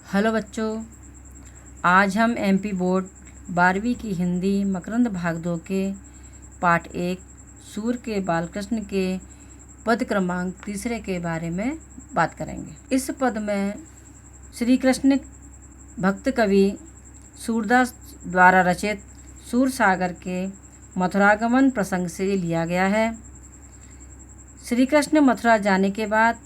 Hello बच्चों, आज हम एमपी बोर्ड 12वीं की हिंदी मकरंद भाग 2 के पाठ 1 सूर के बालकृष्ण के पद क्रमांक 3 के बारे में बात करेंगे। इस पद में श्री कृष्ण भक्त कवि सूरदास द्वारा रचित सूरसागर के मथुरागमन प्रसंग से लिया गया है। श्री कृष्ण मथुरा जाने के बाद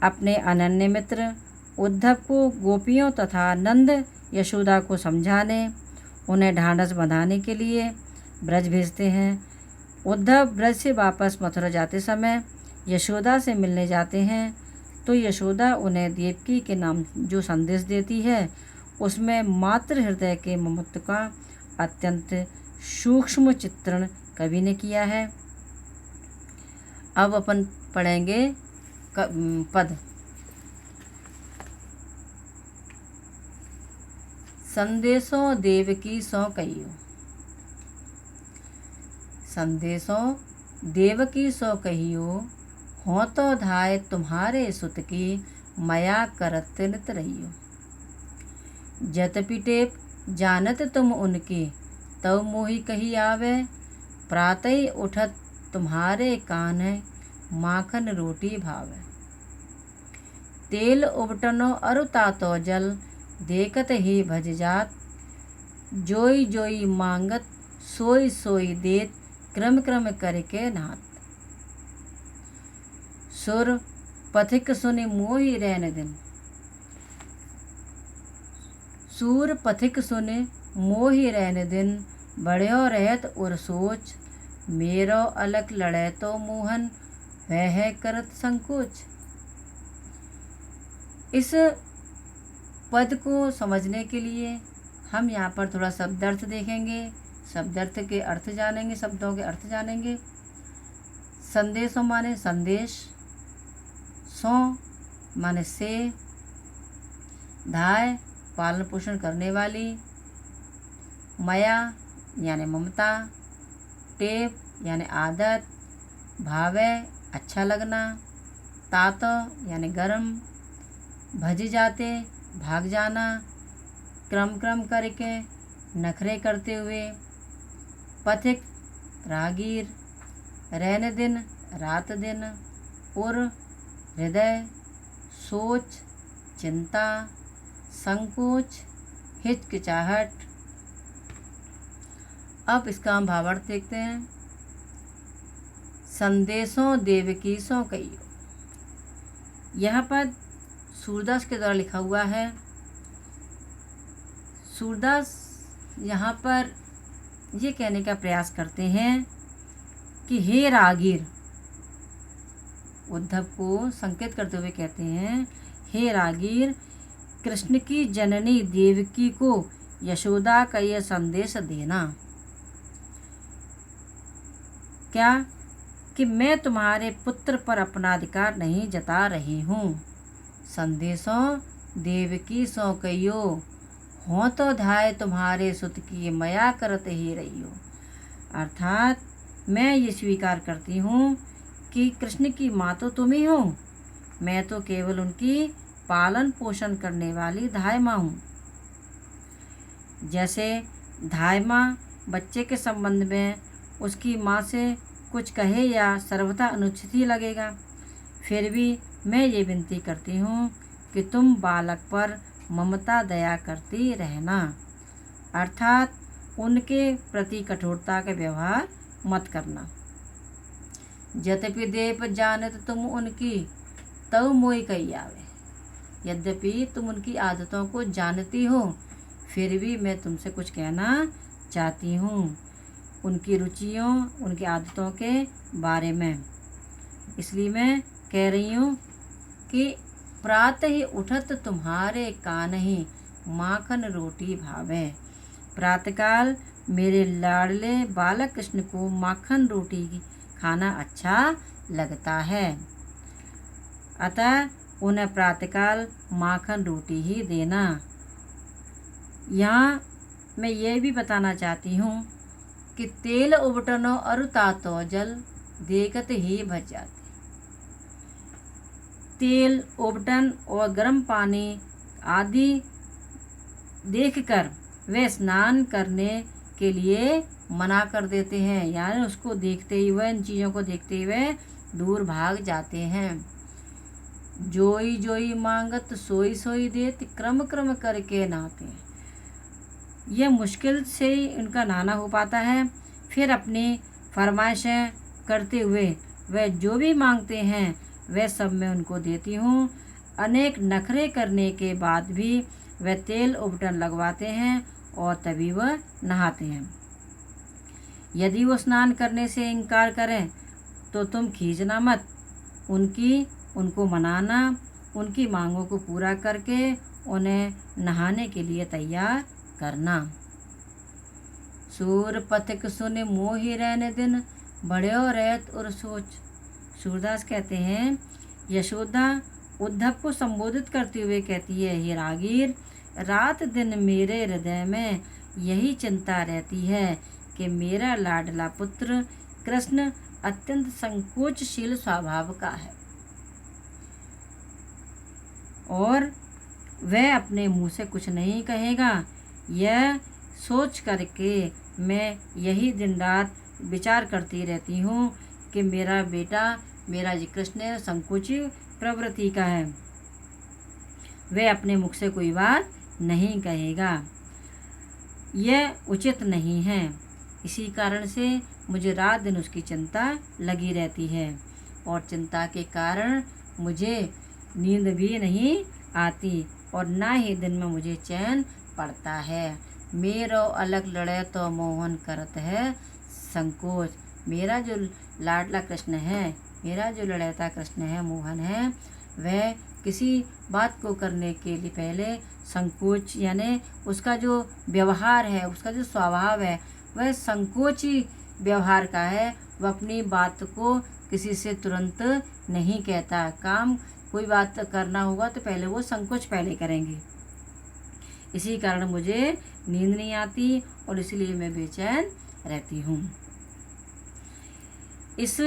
अपने अनन्य मित्र उद्धव को गोपियों तथा नंद यशोदा को समझाने, उन्हें ढांढस बंधाने के लिए ब्रज भेजते हैं। उद्धव ब्रज से वापस मथुरा जाते समय यशोदा से मिलने जाते हैं तो यशोदा उन्हें देवकी के नाम जो संदेश देती है उसमें मातृ हृदय के ममत्व का अत्यंत सूक्ष्म चित्रण कवि ने किया है। अब अपन पढ़ेंगे पद। संदेशों देवकी सो कहियो। संदेशों देवकी सो कहियो, हों तो धाय तुम्हारे सुत की मया करत नित रहियो। जतपि टेप जानत तुम उनकी, तव मोहि कही आवे। प्रातः उठत तुम्हारे कान है, माखन रोटी भावे। तेल उबटनो अरु तातो जल, देखत ही भज जात। जोई जोई मांगत सोई सोई देत, क्रम क्रम करके नात। सुर पथिक सुनि मोहि रैन दिन। सूर पथिक सुनि मोहि रैन दिन, बढ़्यो रहत उर सोच। मेरो अलख लड़े तो मोहन, वह करत संकोच। इस पद को समझने के लिए हम यहाँ पर थोड़ा शब्दार्थ देखेंगे, शब्दार्थ के अर्थ जानेंगे, शब्दों के अर्थ जानेंगे। संदेशों माने संदेश, सो माने से, धाय पालन पोषण करने वाली, मया यानी ममता, टेप यानी आदत, भावे अच्छा लगना, तातो यानी गरम, भज जाते भाग जाना, क्रम क्रम करके नखरे करते हुए, पथिक रागीर, रैन दिन रात दिन, उर हृदय, सोच चिंता, संकोच हिचकिचाहट। अब इसका हम भावार्थ देखते हैं। संदेशों देवकी सो कहियो, यह पद सूरदास के द्वारा लिखा हुआ है। सूरदास यहाँ पर ये कहने का प्रयास करते हैं कि हे रागीर, उद्धव को संकेत करते हुए कहते हैं, हे रागीर, कृष्ण की जननी देवकी को यशोदा का यह संदेश देना। क्या कि मैं तुम्हारे पुत्र पर अपना अधिकार नहीं जता रही हूँ। संदेशों देवकी सो कहियो, हों तो धाय तुम्हारे सुत की मया करत ही रहियो। अर्थात मैं ये स्वीकार करती हूँ कि कृष्ण की माँ तो तुम ही हो, मैं तो केवल उनकी पालन पोषण करने वाली धाय माँ हूँ। जैसे धाय माँ बच्चे के संबंध में उसकी माँ से कुछ कहे या सर्वथा अनुचित ही लगेगा, फिर भी मैं ये विनती करती हूँ कि तुम बालक पर ममता दया करती रहना, अर्थात उनके प्रति कठोरता का व्यवहार मत करना। जतपि देव जानत तुम उनकी, तव मोहि कही आवे। यद्यपि तुम उनकी आदतों को जानती हो, फिर भी मैं तुमसे कुछ कहना चाहती हूँ उनकी रुचियों, उनकी आदतों के बारे में। इसलिए मैं कह रही हूँ कि प्रातः ही उठत तुम्हारे कान ही, माखन रोटी भावे। प्रातःकाल मेरे लाडले बालक कृष्ण को माखन रोटी खाना अच्छा लगता है, अतः उन्हें प्रातःकाल माखन रोटी ही देना। यहाँ मैं ये भी बताना चाहती हूँ कि तेल उबटनो अरु तातो जल, देखत ही भज जाते। तेल उबटन और गर्म पानी आदि देखकर वे स्नान करने के लिए मना कर देते हैं, यानी उसको देखते ही वह, इन चीज़ों को देखते हुए दूर भाग जाते हैं। जोई जोई मांगत सोई सोई देत, क्रम क्रम करके नहाते हैं। यह मुश्किल से ही उनका नहाना हो पाता है। फिर अपनी फरमाइशें करते हुए वह जो भी मांगते हैं वह सब मैं उनको देती हूँ। अनेक नखरे करने के बाद भी वह तेल उपटन लगवाते हैं और तभी वह नहाते हैं। यदि वो स्नान करने से इनकार करें तो तुम खींचना मत, उनको मनाना, उनकी मांगों को पूरा करके उन्हें नहाने के लिए तैयार करना। सूर पथिक सुन मोहि रहने दिन, बड़्यो रहत और सोच। सूरदास कहते हैं, यशोदा उद्धव को संबोधित करते हुए कहती है, हे रागीर, रात दिन मेरे हृदय में यही चिंता रहती है कि मेरा लाडला पुत्र कृष्ण अत्यंत संकोचशील स्वभाव का है और वह अपने मुंह से कुछ नहीं कहेगा। यह सोच करके मैं यही दिन रात विचार करती रहती हूँ कि मेरा बेटा, मेरा जी कृष्ण संकोची प्रवृत्ति का है, वह अपने मुख से कोई बात नहीं कहेगा, यह उचित नहीं है। इसी कारण से मुझे रात दिन उसकी चिंता लगी रहती है और चिंता के कारण मुझे नींद भी नहीं आती और ना ही दिन में मुझे चैन पड़ता है। मेरो अलग लड़े तो मोहन करत है संकोच। मेरा जो लाडला कृष्ण है, मेरा जो लड़ैता कृष्ण है, मोहन है, वह किसी बात को करने के लिए पहले संकोच, यानी उसका जो व्यवहार है, उसका जो स्वभाव है, वह संकोची व्यवहार का है। वह अपनी बात को किसी से तुरंत नहीं कहता। कोई बात करना होगा तो पहले वो संकोच पहले करेंगे। इसी कारण मुझे नींद नहीं आती और इसलिए मैं बेचैन रहती हूँ। इस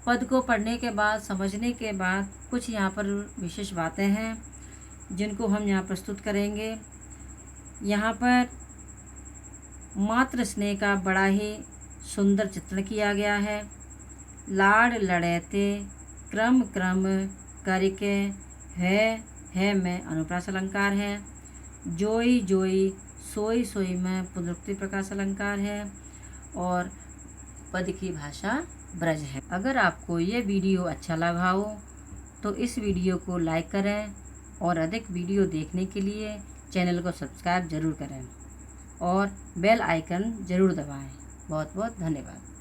पद को पढ़ने के बाद, समझने के बाद कुछ यहाँ पर विशेष बातें हैं जिनको हम यहाँ प्रस्तुत करेंगे। यहाँ पर मातृ स्नेह का बड़ा ही सुंदर चित्रण किया गया है। लाड लड़ैते क्रम क्रम करके है में अनुप्रास अलंकार है। जोई जोई सोई सोई में पुनरुक्ति प्रकाश अलंकार है और पद की भाषा ब्रज है। अगर आपको ये वीडियो अच्छा लगा हो तो इस वीडियो को लाइक करें और अधिक वीडियो देखने के लिए चैनल को सब्सक्राइब जरूर करें और बेल आइकन ज़रूर दबाएं। बहुत बहुत धन्यवाद।